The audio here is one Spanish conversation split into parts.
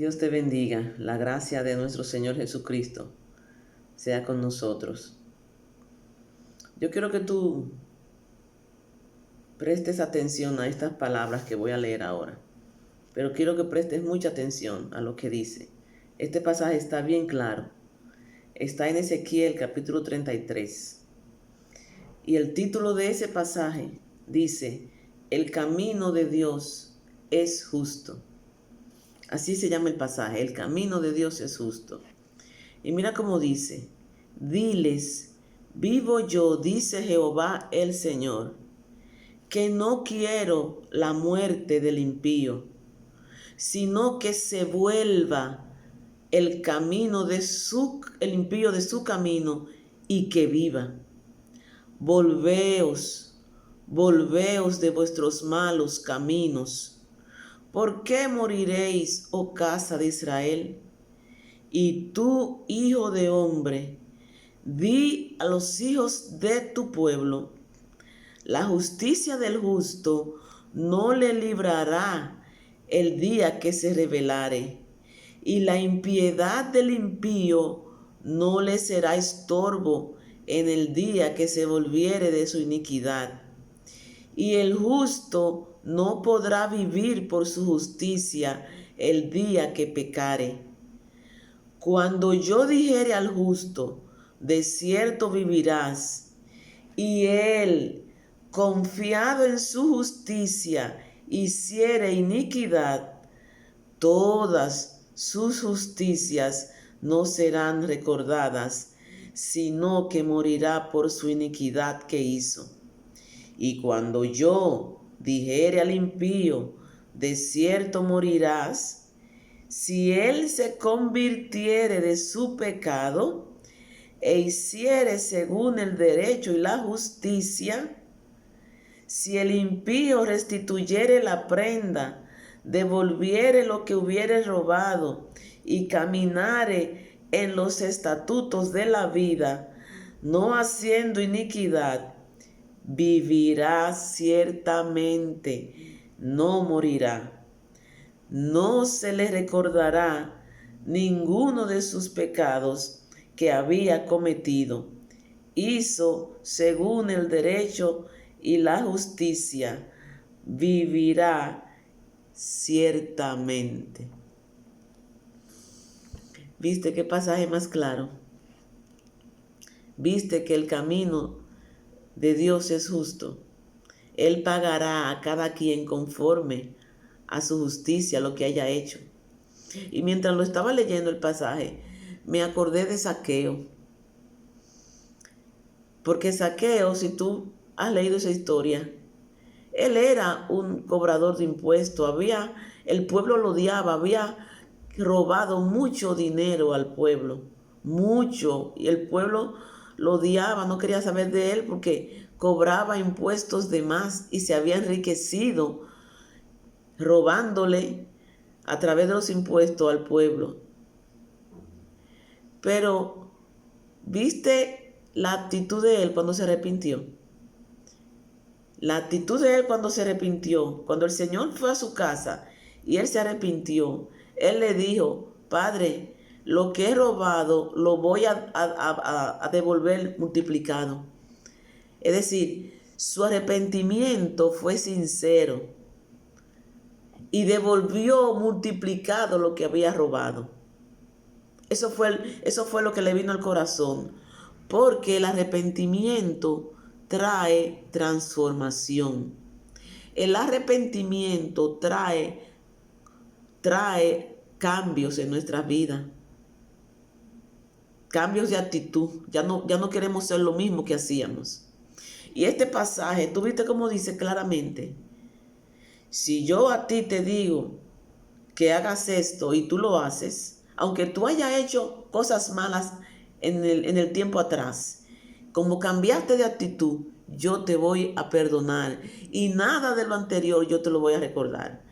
Dios te bendiga. La gracia de nuestro Señor Jesucristo sea con nosotros. Yo quiero que tú prestes atención a estas palabras que voy a leer ahora, pero quiero que prestes mucha atención a lo que dice. Este pasaje está bien claro. Está en Ezequiel capítulo 33. Y el título de ese pasaje dice: el camino de Dios es justo. Así se llama el pasaje: el camino de Dios es justo. Y mira cómo dice: diles, vivo yo, dice Jehová el Señor, que no quiero la muerte del impío, sino que se vuelva el impío de su camino y que viva. Volveos, volveos de vuestros malos caminos. ¿Por qué moriréis, oh casa de Israel? Y tú, hijo de hombre, di a los hijos de tu pueblo: la justicia del justo no le librará el día que se rebelare, y la impiedad del impío no le será estorbo en el día que se volviere de su iniquidad. Y el justo no podrá vivir por su justicia el día que pecare. Cuando yo dijere al justo: de cierto vivirás, y él, confiado en su justicia, hiciere iniquidad, todas sus justicias no serán recordadas, sino que morirá por su iniquidad que hizo. Y cuando yo dijere al impío: de cierto morirás, si él se convirtiere de su pecado e hiciere según el derecho y la justicia, si el impío restituyere la prenda, devolviere lo que hubiere robado y caminare en los estatutos de la vida, no haciendo iniquidad, vivirá ciertamente, no morirá. No se le recordará ninguno de sus pecados que había cometido. Hizo según el derecho y la justicia, vivirá ciertamente. ¿Viste qué pasaje más claro? ¿Viste que el camino de Dios es justo? Él pagará a cada quien conforme a su justicia lo que haya hecho. Y mientras lo estaba leyendo el pasaje, me acordé de Zaqueo. Porque Zaqueo, si tú has leído esa historia, él era un cobrador de impuestos. El pueblo lo odiaba, había robado mucho dinero al pueblo, mucho. Y el pueblo lo odiaba, no quería saber de él porque cobraba impuestos de más y se había enriquecido robándole a través de los impuestos al pueblo. Pero, ¿viste la actitud de él cuando se arrepintió? La actitud de él cuando se arrepintió, cuando el Señor fue a su casa y él se arrepintió, él le dijo: Padre, lo que he robado lo voy a devolver multiplicado. Es decir, su arrepentimiento fue sincero y devolvió multiplicado lo que había robado. Eso fue lo que le vino al corazón, porque el arrepentimiento trae transformación. El arrepentimiento trae cambios en nuestra vida, cambios de actitud. Ya no queremos ser lo mismo que hacíamos. Y este pasaje, tú viste cómo dice claramente: si yo a ti te digo que hagas esto y tú lo haces, aunque tú hayas hecho cosas malas en el tiempo atrás, como cambiaste de actitud, yo te voy a perdonar y nada de lo anterior yo te lo voy a recordar.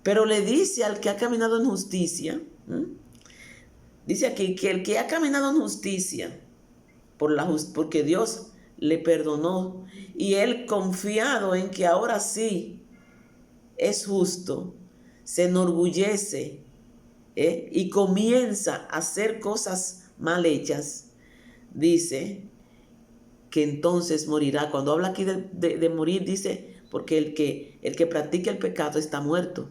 Pero le dice al que ha caminado en justicia, dice aquí que el que ha caminado en justicia, porque Dios le perdonó y él, confiado en que ahora sí es justo, se enorgullece y comienza a hacer cosas mal hechas, dice que entonces morirá. Cuando habla aquí de morir, dice, porque el que practica el pecado está muerto.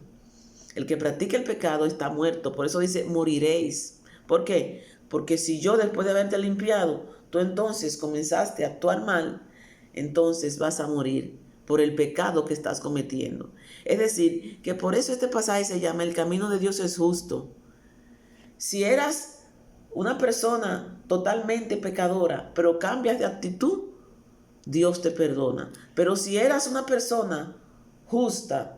El que practica el pecado está muerto. Por eso dice, moriréis. ¿Por qué? Porque si yo, después de haberte limpiado, tú entonces comenzaste a actuar mal, entonces vas a morir por el pecado que estás cometiendo. Es decir, que por eso este pasaje se llama el camino de Dios es justo. Si eras una persona totalmente pecadora, pero cambias de actitud, Dios te perdona. Pero si eras una persona justa,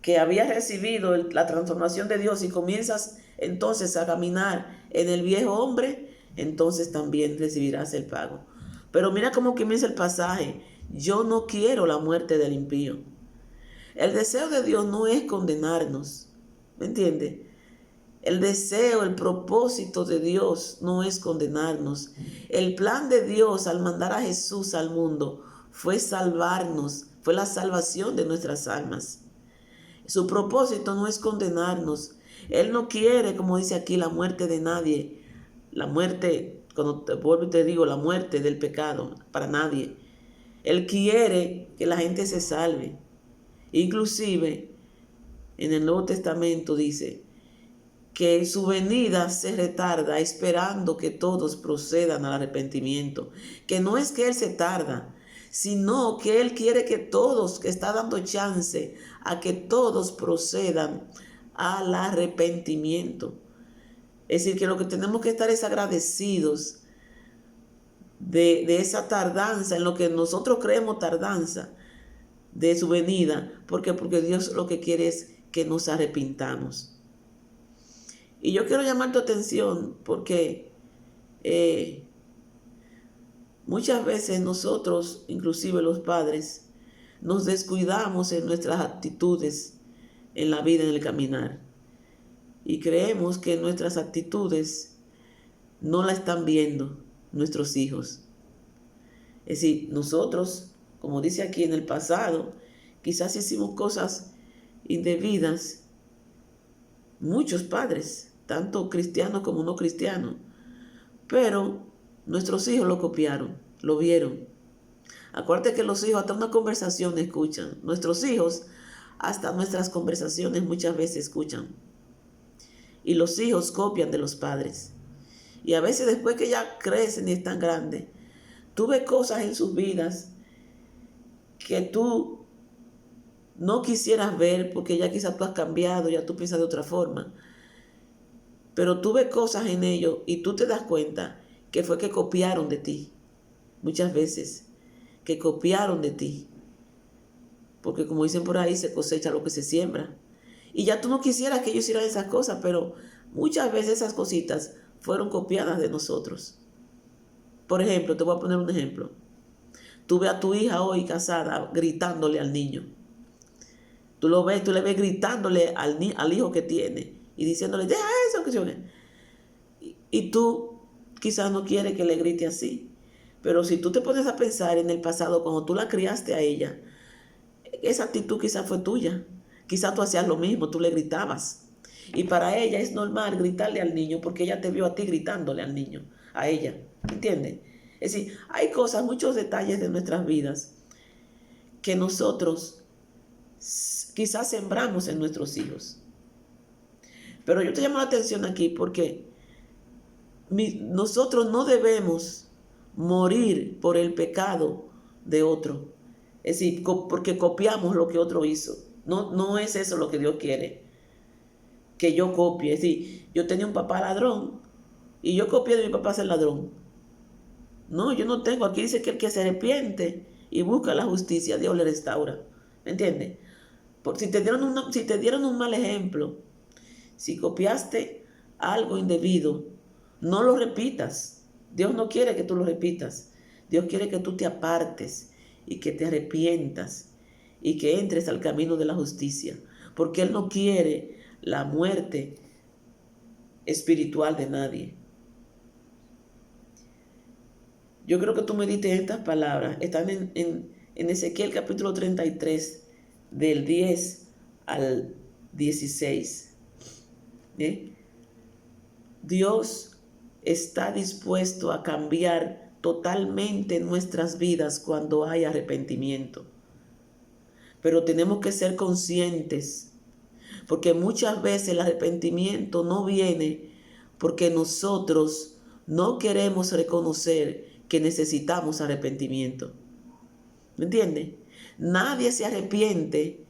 que había recibido la transformación de Dios y comienzas entonces a caminar en el viejo hombre, entonces también recibirás el pago. Pero mira cómo comienza el pasaje. Yo no quiero la muerte del impío. El deseo de Dios no es condenarnos. ¿Me entiende? El deseo, el propósito de Dios no es condenarnos. El plan de Dios al mandar a Jesús al mundo fue salvarnos, fue la salvación de nuestras almas. Su propósito no es condenarnos. Él no quiere, como dice aquí, la muerte de nadie. La muerte, cuando te vuelvo y te digo, la muerte del pecado, para nadie. Él quiere que la gente se salve. Inclusive, en el Nuevo Testamento dice que su venida se retarda esperando que todos procedan al arrepentimiento. Que no es que Él se tarda, sino que Él quiere que todos, que está dando chance a que todos procedan al arrepentimiento. Es decir, que lo que tenemos que estar es agradecidos de esa tardanza, en lo que nosotros creemos tardanza de su venida. ¿Por qué? Porque Dios lo que quiere es que nos arrepintamos. Y yo quiero llamar tu atención porque muchas veces nosotros, inclusive los padres, nos descuidamos en nuestras actitudes en la vida, en el caminar. Y creemos que nuestras actitudes no la están viendo nuestros hijos. Es decir, nosotros, como dice aquí en el pasado, quizás hicimos cosas indebidas. Muchos padres, tanto cristianos como no cristianos, pero nuestros hijos lo copiaron, lo vieron. Acuérdate que los hijos hasta una conversación escuchan. Nuestros hijos hasta nuestras conversaciones muchas veces escuchan. Y los hijos copian de los padres. Y a veces después que ya crecen y están grandes, tú ves cosas en sus vidas que tú no quisieras ver porque ya quizás tú has cambiado, ya tú piensas de otra forma. Pero tú ves cosas en ellos y tú te das cuenta que fue que copiaron de ti. Muchas veces, que copiaron de ti. Porque como dicen por ahí, se cosecha lo que se siembra. Y ya tú no quisieras que ellos hicieran esas cosas, pero muchas veces esas cositas fueron copiadas de nosotros. Por ejemplo, te voy a poner un ejemplo. Tú ves a tu hija hoy casada gritándole al niño. Tú lo ves, tú le ves gritándole al hijo que tiene y diciéndole, deja eso, que yo... Y tú quizás no quieres que le grite así. Pero si tú te pones a pensar en el pasado, cuando tú la criaste a ella, esa actitud quizás fue tuya. Quizás tú hacías lo mismo, tú le gritabas. Y para ella es normal gritarle al niño porque ella te vio a ti gritándole al niño, a ella. ¿Entiendes? Es decir, hay cosas, muchos detalles de nuestras vidas que nosotros quizás sembramos en nuestros hijos. Pero yo te llamo la atención aquí porque nosotros no debemos morir por el pecado de otro. Es decir, porque copiamos lo que otro hizo. No es eso lo que Dios quiere, que yo copie. Es decir, yo tenía un papá ladrón y yo copié de mi papá ser ladrón. No, yo no tengo. Aquí dice que el que se arrepiente y busca la justicia, Dios le restaura. ¿Me entiendes? Si te dieron un mal ejemplo, si copiaste algo indebido, no lo repitas. Dios no quiere que tú lo repitas. Dios quiere que tú te apartes y que te arrepientas y que entres al camino de la justicia. Porque Él no quiere la muerte espiritual de nadie. Yo creo que tú medites estas palabras. Están en Ezequiel capítulo 33, del 10 al 16. Dios está dispuesto a cambiar totalmente nuestras vidas cuando hay arrepentimiento. Pero tenemos que ser conscientes, porque muchas veces el arrepentimiento no viene porque nosotros no queremos reconocer que necesitamos arrepentimiento. ¿Me entiende? Nadie se arrepiente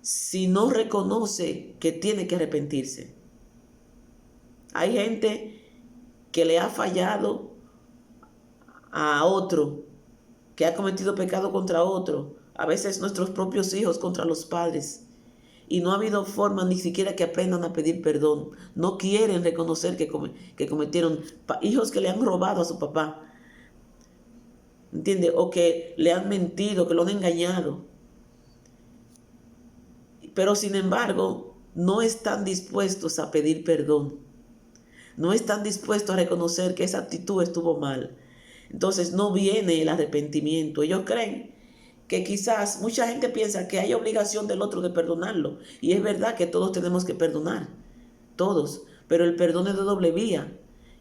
si no reconoce que tiene que arrepentirse. Hay gente que le ha fallado a otro, que ha cometido pecado contra otro, a veces nuestros propios hijos contra los padres, y no ha habido forma ni siquiera que aprendan a pedir perdón. No quieren reconocer que cometieron. Hijos que le han robado a su papá, ¿entiende? O que le han mentido, que lo han engañado. Pero sin embargo, no están dispuestos a pedir perdón. No están dispuestos a reconocer que esa actitud estuvo mal. Entonces no viene el arrepentimiento. Ellos creen que quizás mucha gente piensa que hay obligación del otro de perdonarlo. Y es verdad que todos tenemos que perdonar. Todos. Pero el perdón es de doble vía.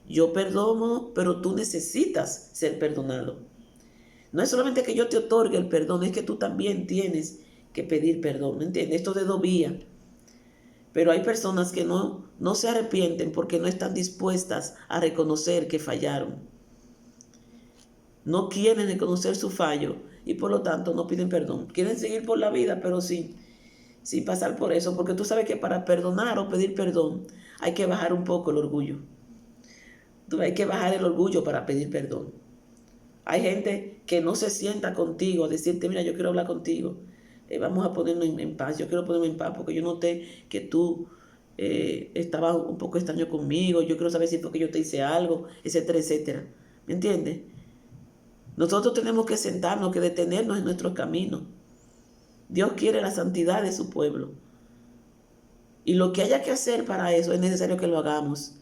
Yo perdono, pero tú necesitas ser perdonado. No es solamente que yo te otorgue el perdón, es que tú también tienes que pedir perdón. ¿Me entiendes? Esto es de dos vías. Pero hay personas que no se arrepienten porque no están dispuestas a reconocer que fallaron. No quieren reconocer su fallo y por lo tanto no piden perdón. Quieren seguir por la vida, pero sin pasar por eso. Porque tú sabes que para perdonar o pedir perdón hay que bajar un poco el orgullo. Hay que bajar el orgullo para pedir perdón. Hay gente que no se sienta contigo a decirte, mira, yo quiero hablar contigo. Vamos a ponernos en paz. Yo quiero ponerme en paz porque yo noté que tú estabas un poco extraño conmigo. Yo quiero saber si fue que yo te hice algo, etcétera, etcétera. ¿Me entiendes? Nosotros tenemos que sentarnos, que detenernos en nuestro camino. Dios quiere la santidad de su pueblo. Y lo que haya que hacer para eso es necesario que lo hagamos.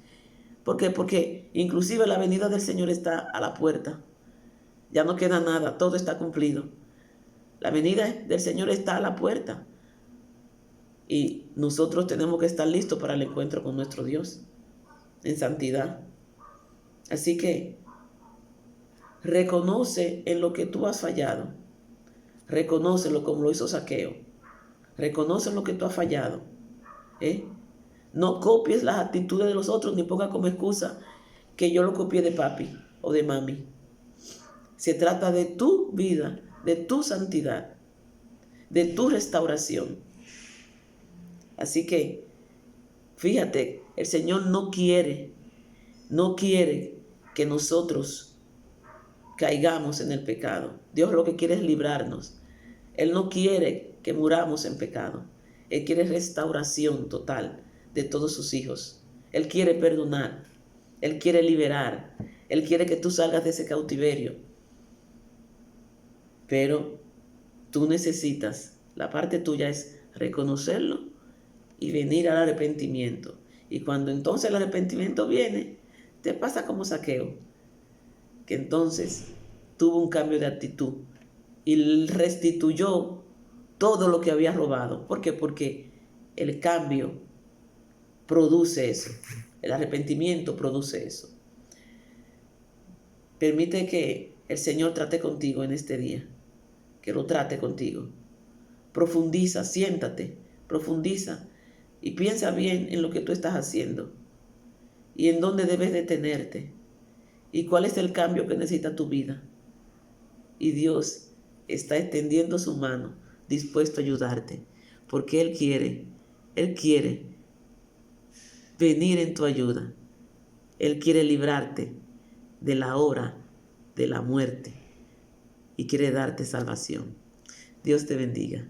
¿Por qué? Porque inclusive la venida del Señor está a la puerta. Ya no queda nada, todo está cumplido. La venida del Señor está a la puerta. Y nosotros tenemos que estar listos para el encuentro con nuestro Dios en santidad. Así que reconoce en lo que tú has fallado. Reconócelo como lo hizo Zaqueo. Reconoce en lo que tú has fallado. No copies las actitudes de los otros ni pongas como excusa que yo lo copié de papi o de mami. Se trata de tu vida, de tu santidad, de tu restauración. Así que, fíjate, el Señor no quiere que nosotros caigamos en el pecado. Dios lo que quiere es librarnos. Él no quiere que muramos en pecado. Él quiere restauración total de todos sus hijos. Él quiere perdonar. Él quiere liberar. Él quiere que tú salgas de ese cautiverio. Pero tú necesitas, la parte tuya es reconocerlo y venir al arrepentimiento. Y cuando entonces el arrepentimiento viene, te pasa como Zaqueo, que entonces tuvo un cambio de actitud y restituyó todo lo que había robado. ¿Por qué? Porque el cambio produce eso. El arrepentimiento produce eso. Permite que el Señor trate contigo en este día. Que lo trate contigo. Profundiza, siéntate, profundiza y piensa bien en lo que tú estás haciendo y en dónde debes detenerte y cuál es el cambio que necesita tu vida. Y Dios está extendiendo su mano, dispuesto a ayudarte, porque Él quiere venir en tu ayuda. Él quiere librarte de la hora de la muerte y quiere darte salvación. Dios te bendiga.